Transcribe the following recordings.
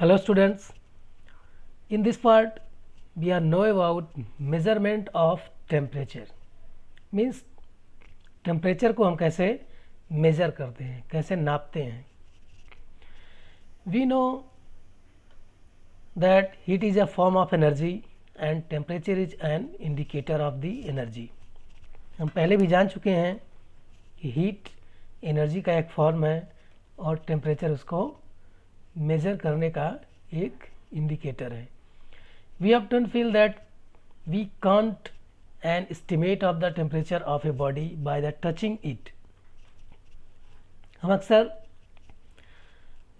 Hello students, in this part we are know about measurement of temperature. Means temperature को हम कैसे measure करते हैं, कैसे नापते हैं. We know that heat is a form of energy and temperature is an indicator of the energy. हम पहले भी जान चुके हैं कि heat energy का एक form है और temperature उसको मेज़र करने का एक इंडिकेटर है. We often feel that we can't an estimate of the temperature of a body by the touching it. हम अक्सर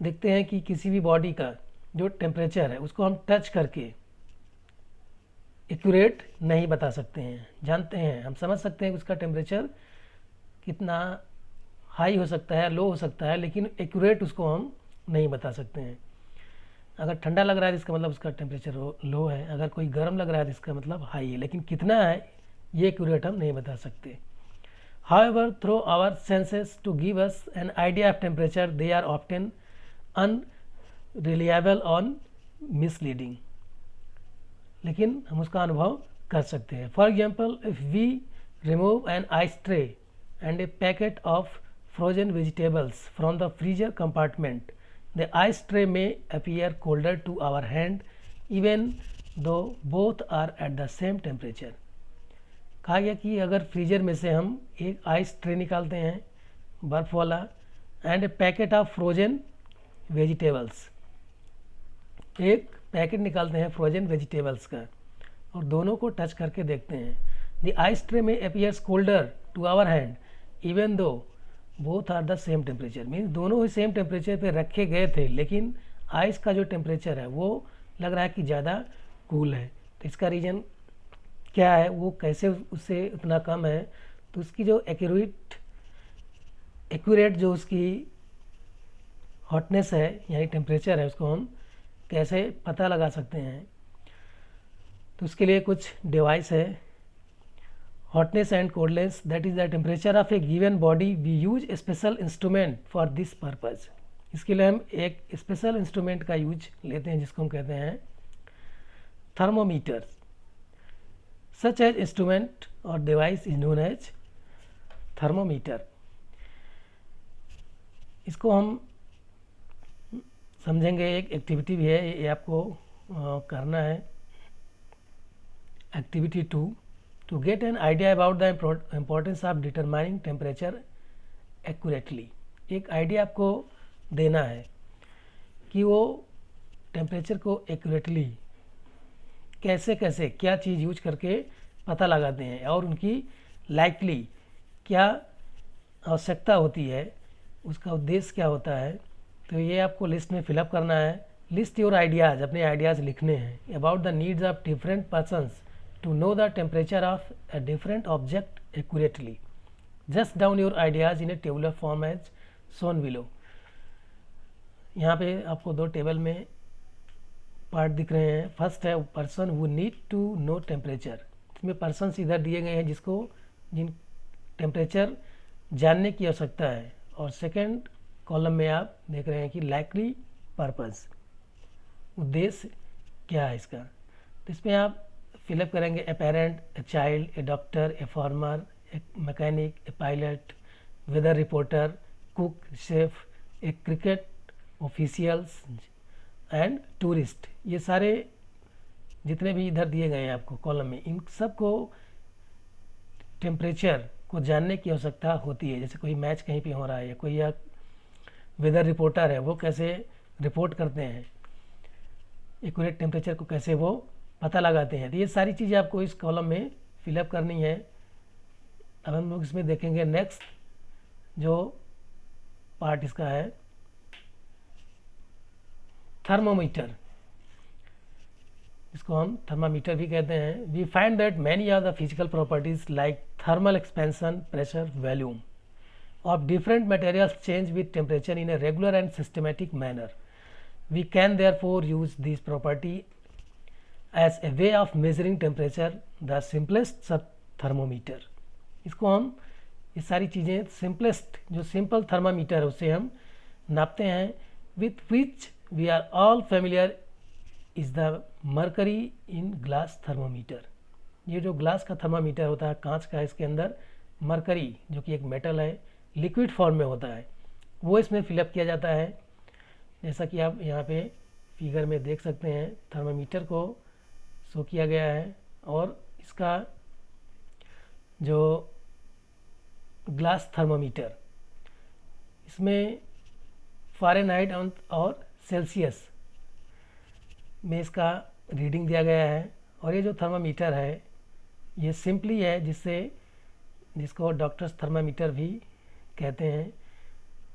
देखते हैं कि किसी भी बॉडी का जो टेम्परेचर है उसको हम टच करके एक्यूरेट नहीं बता सकते हैं. जानते हैं, हम समझ सकते हैं कि उसका टेम्परेचर कितना हाई हो सकता है, लो हो सकता है, लेकिन एक्यूरेट उसको हम नहीं बता सकते हैं. अगर ठंडा लग रहा है इसका मतलब उसका टेम्परेचर लो है, अगर कोई गर्म लग रहा है इसका मतलब हाई है, लेकिन कितना है ये एक्यूरेट हम नहीं बता सकते. However through our senses to give us an idea of temperature they are often unreliable on misleading. लेकिन हम उसका अनुभव कर सकते हैं. For example, if we remove an ice tray and a packet of frozen vegetables from the freezer compartment, the ice tray may appear colder to our hand even though both are at the same temperature. कहा गया कि अगर freezer में से हम एक ice tray निकालते हैं बर्फ़ वाला and a packet of frozen vegetables, एक पैकेट निकालते हैं फ्रोजन वेजिटेबल्स का और दोनों को टच करके देखते हैं. द आइस ट्रे में appears colder to our hand even though both are the same temperature. Means दोनों ही सेम टेम्परेचर पे रखे गए थे, लेकिन आइस का जो टेम्परेचर है वो लग रहा है कि ज़्यादा कूल है. तो इसका रीज़न क्या है, वो कैसे उससे उतना कम है. तो उसकी जो एक्यूरेट जो उसकी हॉटनेस है यानी टेम्परेचर है उसको हम कैसे पता लगा सकते हैं. तो उसके लिए कुछ डिवाइस है. Hotness and coldness, that is the temperature of a given body. We use a special instrument for this purpose. इसके लिए हम एक स्पेशल इंस्ट्रूमेंट का यूज लेते हैं जिसको हम कहते हैं थर्मोमीटर. सच एज इंस्ट्रूमेंट और device is known as thermometer. इसको हम समझेंगे. एक एक्टिविटी भी है, ये आपको करना है. Activity 2, to get an idea about the importance of determining temperature accurately. एक आइडिया आपको देना है कि वो टेम्परेचर को एक्यूरेटली कैसे कैसे क्या चीज़ यूज करके पता लगाते हैं और उनकी लाइकली क्या आवश्यकता होती है, उसका उद्देश्य क्या होता है. तो ये आपको लिस्ट में फिलअप करना है. लिस्ट योर आइडियाज़, अपने आइडियाज़ लिखने हैं about the needs of different persons to know the temperature of a different object accurately. Just down your ideas in a tabular form as shown below. यहाँ पे आपको दो table में part दिख रहे हैं. फर्स्ट है person who need to know temperature. इसमें पर्सन्स इधर दिए गए हैं जिन टेम्परेचर जानने की आवश्यकता है. और सेकंड कॉलम में आप देख रहे हैं कि लाइकली पर्पस, उद्देश्य क्या है इसका. तो इसमें आप फिलअप करेंगे a parent, a child, a doctor, a farmer, a mechanic, a pilot, weather reporter, cook, chef, a cricket officials and tourist. ये सारे जितने भी इधर दिए गए हैं आपको कॉलम में, इन सब को टेम्परेचर को जानने की आवश्यकता होती है. जैसे कोई मैच कहीं पे हो रहा है या कोई या वेदर रिपोर्टर है, वो कैसे रिपोर्ट करते हैं, एक्यूरेट टेम्परेचर को कैसे वो पता लगाते हैं. तो ये सारी चीज़ें आपको इस कॉलम में फिलअप करनी है. अब हम लोग इसमें देखेंगे नेक्स्ट जो पार्ट इसका है थर्मोमीटर. इसको हम थर्मामीटर भी कहते हैं. We find that many are the physical properties like thermal expansion, pressure, volume of different materials change with temperature in a regular and systematic manner. We can therefore use this property as a way of measuring temperature, the simplest thermometer. इसको हम ये सारी चीज़ें simplest जो simple thermometer है उससे हम नापते हैं. with which we are all familiar is the mercury in glass thermometer. ये जो ग्लास का थर्मामीटर होता है, कांच का, इसके अंदर मरकरी जो कि एक मेटल है, लिक्विड फॉर्म में होता है, वो इसमें फिलअप किया जाता है। जैसा कि आप यहाँ पे फिगर में देख सकते हैं, थर्मामीटर को शो किया गया है और इसका जो ग्लास थर्मामीटर, इसमें फ़ारेनहाइट और सेल्सियस में इसका रीडिंग दिया गया है। और ये जो थर्मामीटर है ये सिंपली है, जिसको डॉक्टर्स थर्मामीटर भी कहते हैं,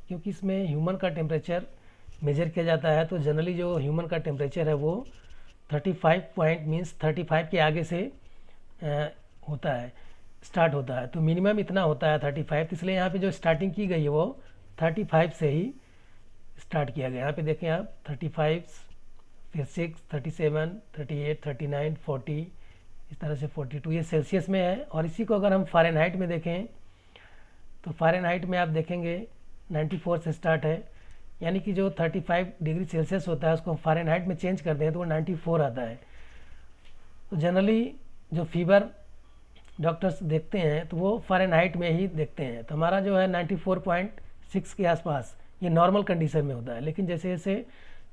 क्योंकि इसमें ह्यूमन का टेम्परेचर मेजर किया जाता है। तो जनरली जो ह्यूमन का टेम्परेचर है वो 35 पॉइंट मीन्स 35 के आगे से होता है, स्टार्ट होता है। तो मिनिमम इतना होता है 35, इसलिए यहाँ पे जो स्टार्टिंग की गई है वो 35 से ही स्टार्ट किया गया। यहाँ पे देखें आप 35, फिर 6, 37, 38, 39, 40, इस तरह से 42, ये सेल्सियस में है। और इसी को अगर हम फ़ारेनहाइट में देखें तो फ़ारेनहाइट में आप देखेंगे 94 से स्टार्ट है, यानी कि जो 35 डिग्री सेल्सियस होता है उसको हम फ़ारेनहाइट में चेंज करते हैं तो वो 94 आता है। तो जनरली जो फीवर डॉक्टर्स देखते हैं तो वो फ़ारेनहाइट में ही देखते हैं। तो हमारा जो है 94.6 के आसपास ये नॉर्मल कंडीशन में होता है, लेकिन जैसे जैसे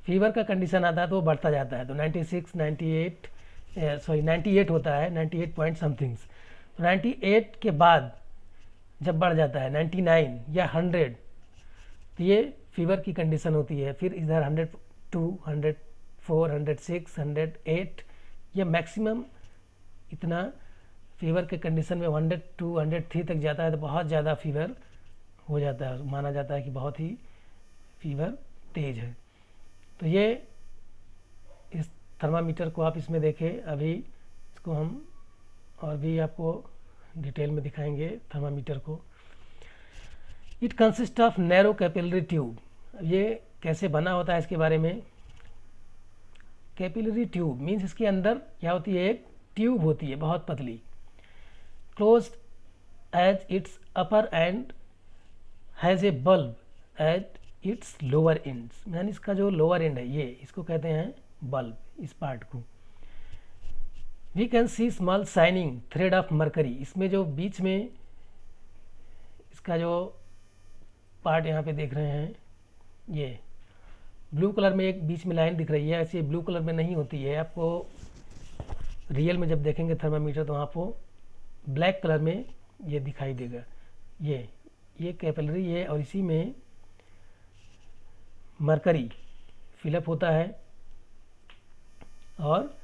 फीवर का कंडीशन आता है तो वो बढ़ता जाता है। तो 96, 98 होता है, 98 पॉइंट समथिंग्स। तो 98 के बाद जब बढ़ जाता है 99 या 100, तो ये फीवर की कंडीशन होती है। फिर इधर 102, 104, 106, 108, ये मैक्सिमम इतना फीवर के कंडीशन में 102, 103 तक जाता है तो बहुत ज़्यादा फीवर हो जाता है, माना जाता है कि बहुत ही फीवर तेज है। तो ये इस थर्मामीटर को आप इसमें देखें, अभी इसको हम और भी आपको डिटेल में दिखाएंगे थर्मामीटर को। It consist of narrow capillary tube. ये कैसे बना होता है इसके बारे में। कैपिलरी ट्यूब मीन्स इसके अंदर क्या होती है, एक ट्यूब होती है बहुत पतली, close as its upper end has a bulb at its lower ends. यानी इसका जो लोअर एंड है ये, इसको कहते हैं बल्ब, इस पार्ट को। We can see small shining thread of mercury. इसमें जो बीच में इसका जो पार्ट यहाँ पे देख रहे हैं, ये ब्लू कलर में एक बीच में लाइन दिख रही है, ऐसे ब्लू कलर में नहीं होती है। आपको रियल में जब देखेंगे थर्मामीटर तो आपको ब्लैक कलर में ये दिखाई देगा। ये कैपिलरी है और इसी में मरकरी फिलअप होता है। और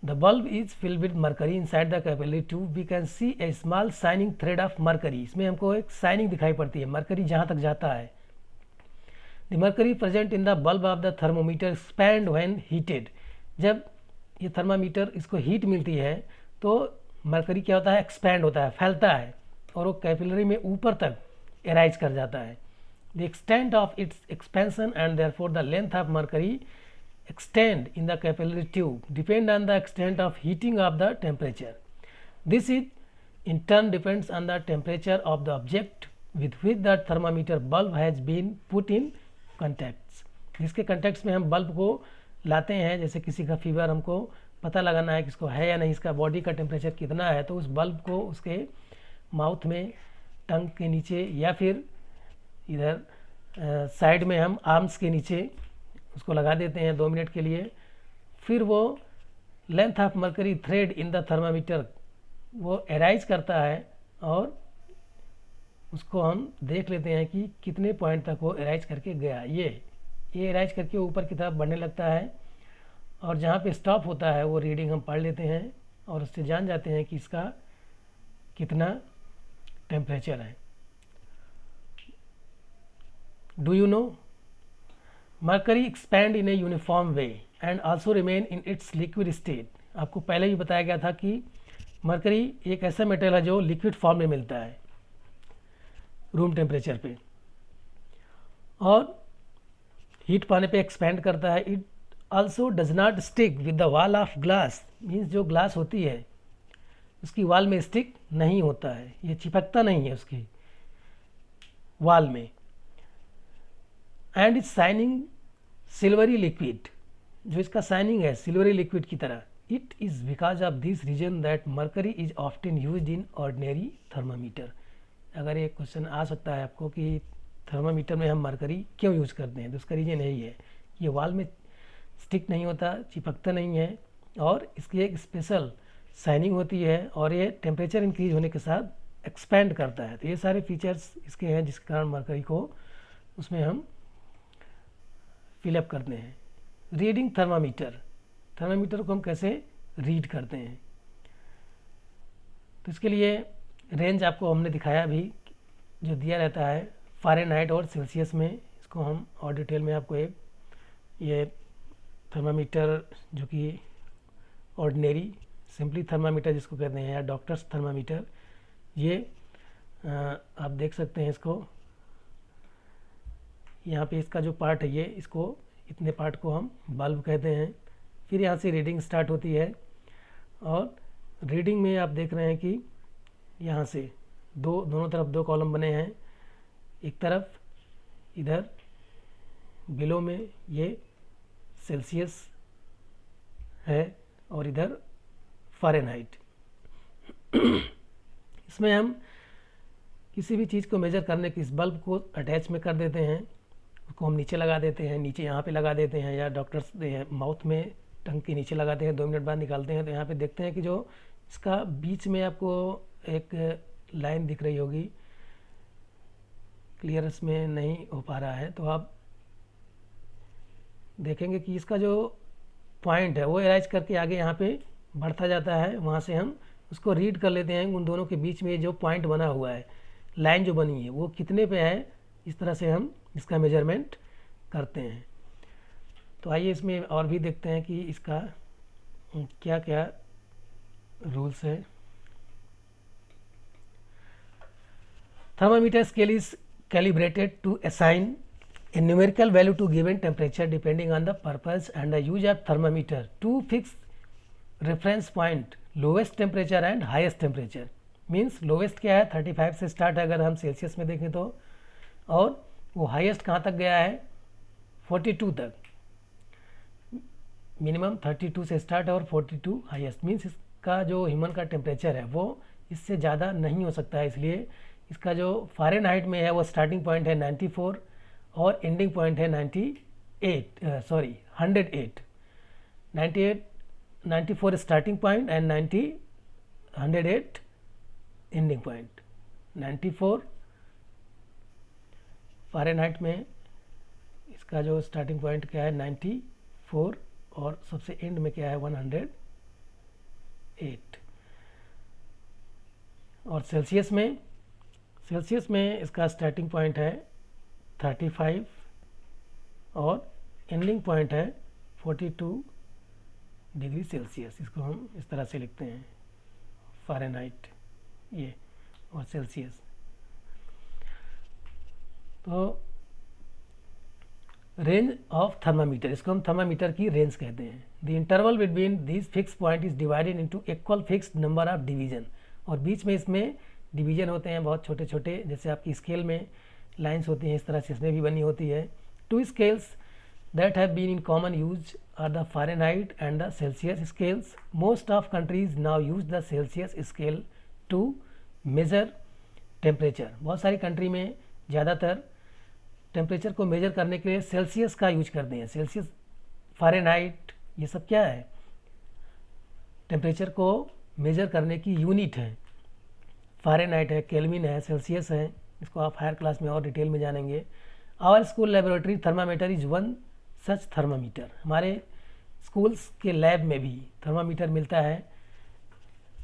the bulb is filled with mercury inside the capillary tube. We can see a small shining thread of mercury. इसमें हमको एक शाइनिंग दिखाई पड़ती है, मरकरी जहाँ तक जाता है। The mercury present in the bulb of the thermometer expand when heated. जब ये थर्मामीटर इसको हीट मिलती है तो मरकरी क्या होता है, एक्सपैंड होता है, फैलता है और वो कैपिलरी में ऊपर तक एराइज कर जाता है। The extent of its expansion and therefore the length of mercury extend in the capillary tube depend on the extent of heating of the temperature. This is in turn depends on the temperature of the object with which the thermometer bulb has been put in contacts. जिसके contacts में हम bulb को लाते हैं, जैसे किसी का fever हमको पता लगाना है कि इसको है या नहीं, इसका बॉडी का टेम्परेचर कितना है, तो उस बल्ब को उसके माउथ में, टंग के नीचे या फिर इधर साइड में हम आर्म्स के नीचे उसको लगा देते हैं 2 मिनट के लिए। फिर वो length of mercury thread in the thermometer वो एराइज करता है और उसको हम देख लेते हैं कि कितने पॉइंट तक वो एराइज करके गया। ये एराइज करके ऊपर की तरफ बढ़ने लगता है और जहाँ पे स्टॉप होता है वो रीडिंग हम पढ़ लेते हैं और उससे जान जाते हैं कि इसका कितना टेम्परेचर है। Do you no mercury expand in a uniform way and also remain in its liquid state. आपको पहले भी बताया गया था कि मरकरी एक ऐसा मेटल है जो लिक्विड फॉर्म में मिलता है रूम टेम्परेचर पे और हीट पाने पे एक्सपैंड करता है। It also does not stick with the wall of glass. Means जो ग्लास होती है उसकी वॉल में स्टिक नहीं होता है, ये चिपकता नहीं है उसकी वॉल में। And is shining silvery liquid, जो इसका शाइनिंग है सिल्वरी लिक्विड की तरह, it is because of this reason that mercury is often used in ordinary thermometer. अगर ये क्वेश्चन आ सकता है आपको कि थर्मामीटर में हम मर्करी क्यों यूज़ करते हैं, तो उसका रीजन यही है, ये वॉल में स्टिक नहीं होता, चिपकता नहीं है, और इसकी एक स्पेशल शाइनिंग होती है, और ये टेम्परेचर इंक्रीज होने के साथ एक्सपेंड करता है। तो ये सारे फीचर्स इसके हैं जिसके कारण मर्करी को उसमें हम फिलअप करते हैं। रीडिंग थर्मामीटर, थर्मामीटर को हम कैसे रीड करते हैं, तो इसके लिए रेंज आपको हमने दिखाया अभी, जो दिया रहता है फ़ारेनहाइट और सेल्सियस में। इसको हम और डिटेल में आपको एक ये थर्मामीटर जो कि ऑर्डिनरी सिंपली थर्मामीटर जिसको कहते हैं, या डॉक्टर्स थर्मामीटर, ये आप देख सकते हैं इसको, यहाँ पे इसका जो पार्ट है ये, इसको इतने पार्ट को हम बल्ब कहते हैं। फिर यहाँ से रीडिंग स्टार्ट होती है, और रीडिंग में आप देख रहे हैं कि यहाँ से दोनों तरफ दो कॉलम बने हैं, एक तरफ इधर बिलो में ये सेल्सियस है और इधर फ़ारेनहाइट। इसमें हम किसी भी चीज़ को मेज़र करने के इस बल्ब को अटैच में कर देते हैं, उसको हम नीचे लगा देते हैं, नीचे यहाँ पे लगा देते हैं, या डॉक्टर्स माउथ में टंग के नीचे लगाते हैं, 2 मिनट बाद निकालते हैं। तो यहाँ पे देखते हैं कि जो इसका बीच में आपको एक लाइन दिख रही होगी, क्लियर इसमें नहीं हो पा रहा है, तो आप देखेंगे कि इसका जो पॉइंट है वो एराइज करके आगे यहाँ पे बढ़ता जाता है, वहाँ से हम उसको रीड कर लेते हैं। उन दोनों के बीच में जो पॉइंट बना हुआ है, लाइन जो बनी है, वो कितने पे है, इस तरह से हम इसका मेजरमेंट करते हैं। तो आइए इसमें और भी देखते हैं कि इसका क्या क्या रूल्स है। Thermometer scale is calibrated to assign a numerical value to given temperature depending on the purpose and the use of thermometer to fix reference point lowest temperature and highest temperature। Means lowest क्या है 35 से start है अगर हम Celsius में देखें तो, और वो हाईएस्ट कहाँ तक गया है 42 तक। मिनिमम 32 से स्टार्ट है और 42 हाईएस्ट, मीन्स इसका जो ह्यूमन का टेम्परेचर है वो इससे ज़्यादा नहीं हो सकता है। इसलिए इसका जो फ़ारेनहाइट में है वो स्टार्टिंग पॉइंट है 94 और एंडिंग पॉइंट है 108 94 starting point and 108 ending point. 94 Fahrenheit में इसका जो स्टार्टिंग पॉइंट क्या है 94 और सबसे एंड में क्या है 108। और सेल्सियस में इसका स्टार्टिंग पॉइंट है 35 और एंडिंग पॉइंट है 42 डिग्री सेल्सियस। इसको हम इस तरह से लिखते हैं फ़ारेनहाइट ये और सेल्सियस। तो रेंज ऑफ थर्मामीटर, इसको हम थर्मामीटर की रेंज कहते हैं। The interval between this fix point is divided into equal fixed number of division, और बीच में इसमें डिवीजन होते हैं बहुत छोटे छोटे, जैसे आपकी स्केल में लाइंस होती हैं इस तरह से इसमें भी बनी होती है। 2 scales that have been in common use are the Fahrenheit and the Celsius scales. Most of countries now use the Celsius scale to measure temperature. बहुत सारी कंट्री में ज़्यादातर टेम्परेचर को मेजर करने के लिए सेल्सियस का यूज करते हैं। सेल्सियस, फ़ारेनहाइट, ये सब क्या है, टेम्परेचर को मेजर करने की यूनिट है। फ़ारेनहाइट है, केल्विन है, सेल्सियस है, इसको आप हायर क्लास में और डिटेल में जानेंगे। Our school laboratory thermometer is one such thermometer, हमारे स्कूल्स के लैब में भी थर्मामीटर मिलता है,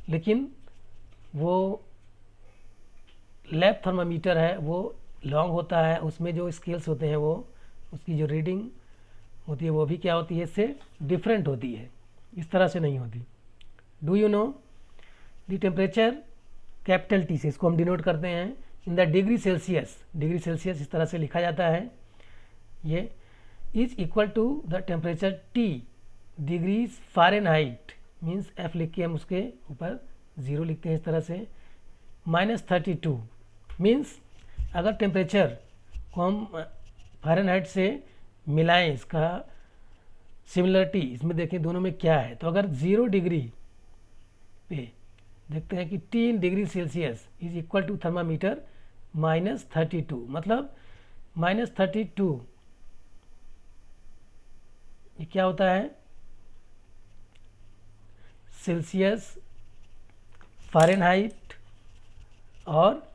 लेकिन वो लैब थर्मामीटर है वो लॉन्ग होता है, उसमें जो स्केल्स होते हैं वो उसकी जो रीडिंग होती है वो भी क्या होती है, इससे डिफरेंट होती है, इस तरह से नहीं होती। Do you know the temperature capital T से इसको हम डिनोट करते हैं in the degree Celsius. Degree Celsius इस तरह से लिखा जाता है, ये is equal to the temperature T degrees Fahrenheit, means F लिख के हम उसके ऊपर 0 लिखते हैं इस तरह से, -32 मीन्स अगर टेम्परेचर को हम फ़ारेनहाइट से मिलाएं, इसका सिमिलरिटी इसमें देखें दोनों में क्या है। तो अगर 0 डिग्री पे देखते हैं कि 3 degree Celsius is equal to thermometer -32, मतलब -32 ये क्या होता है, सेल्सियस, फ़ारेनहाइट और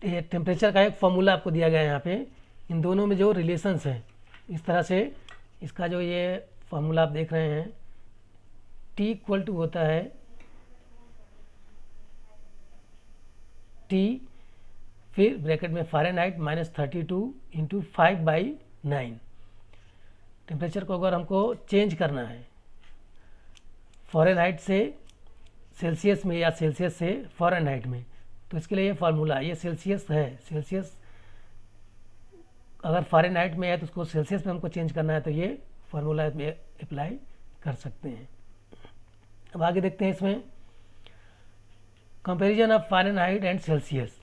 टेम्परेचर का एक फॉर्मूला आपको दिया गया है यहाँ पे। इन दोनों में जो रिलेशंस हैं, इस तरह से इसका जो ये फार्मूला आप देख रहे हैं, T इक्वल टू होता है T फिर ब्रैकेट में फ़ारेनहाइट -32 इंटू 5/9। टेम्परेचर को अगर हमको चेंज करना है फ़ारेनहाइट से सेल्सियस में या सेल्सियस से फ़ारेनहाइट में, तो इसके लिए ये फार्मूला, ये सेल्सियस है, सेल्सियस अगर फ़ारेनहाइट में है तो उसको सेल्सियस में हमको चेंज करना है, तो ये फार्मूला में अप्लाई कर सकते हैं। अब आगे देखते हैं इसमें comparison of Fahrenheit and Celsius.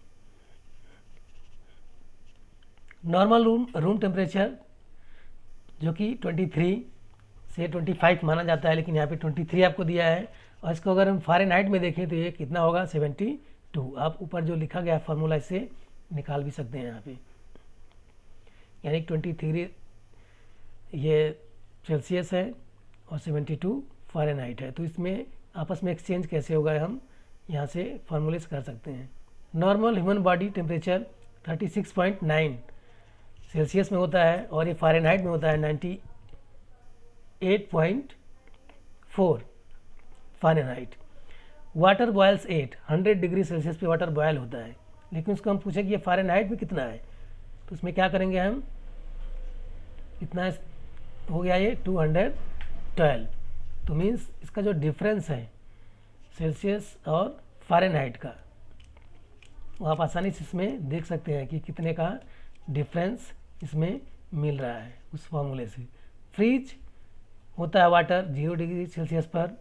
Normal room temperature जो कि 23 से 25 माना जाता है, लेकिन यहाँ पे 23 आपको दिया है, और इसको अगर हम फ़ारेनहाइट में देखें तो ये कितना होगा, 72। आप ऊपर जो लिखा गया फार्मूला इससे निकाल भी सकते हैं यहाँ पे, यानी 23 ये सेल्सियस है और 72 फ़ारेनहाइट है। तो इसमें आपस में एक्सचेंज कैसे होगा, हम यहाँ से फार्मूले से कर सकते हैं। Normal human body temperature 36.9 Celsius में होता है, और ये फ़ारेनहाइट में होता है 98.4 Fahrenheit. Water boils 100 degree Celsius पे वाटर बॉयल होता है, लेकिन उसको हम पूछे कि ये फ़ारेनहाइट में कितना है, तो उसमें क्या करेंगे हम, कितना हो गया ये 212। तो मीन्स इसका जो डिफरेंस है सेल्सियस और फ़ारेनहाइट का, वो आप आसानी से इसमें देख सकते हैं कि कितने का डिफरेंस इसमें मिल रहा है उस फॉर्मूले से। फ्रीज होता है वाटर 0 डिग्री सेल्सियस पर,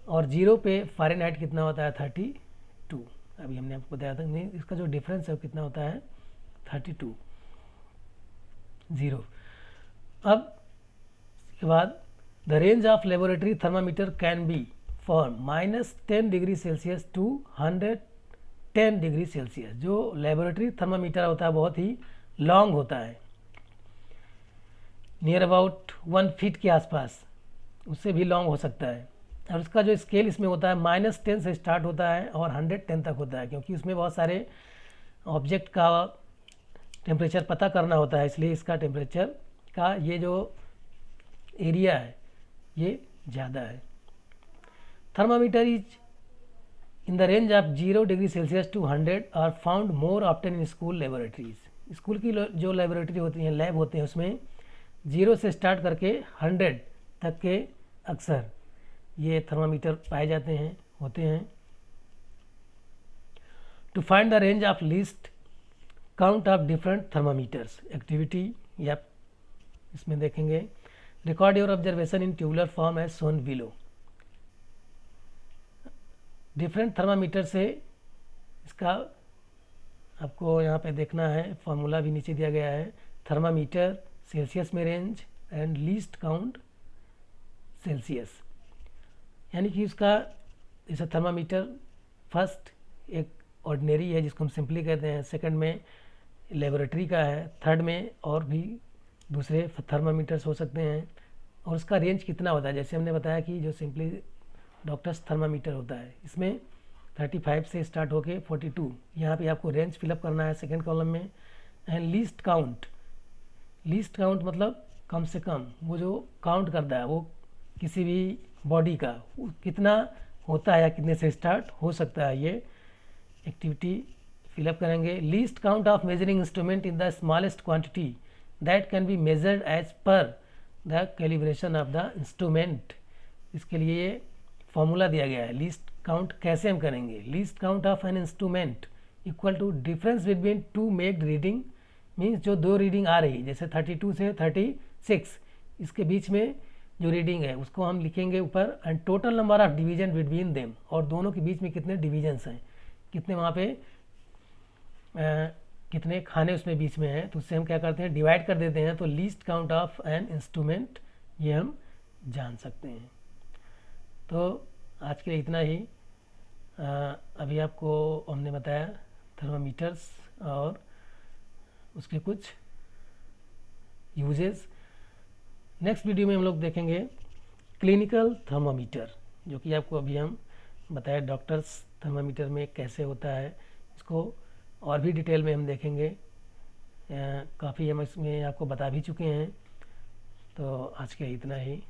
और 0 पे फ़ारेनहाइट कितना होता है, 32। अभी हमने आपको बताया था, नहीं इसका जो डिफरेंस है वो कितना होता है, 32 0। अब इसके बाद the range of laboratory thermometer can be from -10 degree Celsius to 110 degree Celsius. जो लेबोरेटरी थर्मामीटर होता है बहुत ही लॉन्ग होता है, नियर अबाउट 1 फीट के आसपास, उससे भी लॉन्ग हो सकता है। और उसका जो स्केल इसमें होता है -10 से स्टार्ट होता है और 110 तक होता है, क्योंकि उसमें बहुत सारे ऑब्जेक्ट का टेम्परेचर पता करना होता है, इसलिए इसका टेम्परेचर का ये जो एरिया है ये ज़्यादा है। Thermometer is in the range of 0 degree Celsius to 100 are found more often in school laboratories. School की जो लेबोरेटरी होती हैं, लैब होते हैं, उसमें 0 से स्टार्ट करके 100 तक के अक्सर ये थर्मामीटर पाए जाते हैं, होते हैं। To find the range of least count of different thermometers activity, या इसमें देखेंगे record your observation in tubular form as shown below. Different thermometer से इसका आपको यहाँ पे देखना है, फार्मूला भी नीचे दिया गया है। थर्मामीटर सेल्सियस में range and least count Celsius, यानी कि उसका जैसे थर्मामीटर फर्स्ट एक ऑर्डिनरी है जिसको हम सिंपली कहते हैं, सेकंड में लेबोरेटरी का है, थर्ड में और भी दूसरे थर्मामीटर्स हो सकते हैं, और उसका रेंज कितना होता है। जैसे हमने बताया कि जो सिंपली डॉक्टर्स थर्मामीटर होता है, इसमें 35 से स्टार्ट होके 42, यहाँ पे आपको रेंज फिलअप करना है सेकंड कॉलम में। एंड लीस्ट काउंट मतलब कम से कम, वो जो काउंट करता है वो किसी भी बॉडी का कितना होता है या कितने से स्टार्ट हो सकता है, ये एक्टिविटी फिलअप करेंगे। Least count of measuring instrument in the smallest quantity that can be measured as per the calibration of the instrument. इसके लिए ये फॉर्मूला दिया गया है। लीस्ट काउंट कैसे हम करेंगे, least count of an instrument equal to difference between two made reading, means जो दो रीडिंग आ रही है, जैसे 32 से 36, इसके बीच में जो रीडिंग है उसको हम लिखेंगे ऊपर, and total number of division between them, और दोनों के बीच में कितने डिवीजन्स हैं, कितने वहाँ पे कितने खाने उसमें बीच में हैं, तो उससे हम क्या करते हैं, डिवाइड कर देते हैं, तो least count of an instrument ये हम जान सकते हैं। तो आज के लिए इतना ही। अभी आपको हमने बताया थर्मामीटर्स और उसके कुछ यूजेस। नेक्स्ट वीडियो में हम लोग देखेंगे क्लिनिकल थर्मामीटर, जो कि आपको अभी हम बताया डॉक्टर्स थर्मामीटर में कैसे होता है, इसको और भी डिटेल में हम देखेंगे। काफ़ी हम इसमें आपको बता भी चुके हैं। तो आज के लिए इतना ही।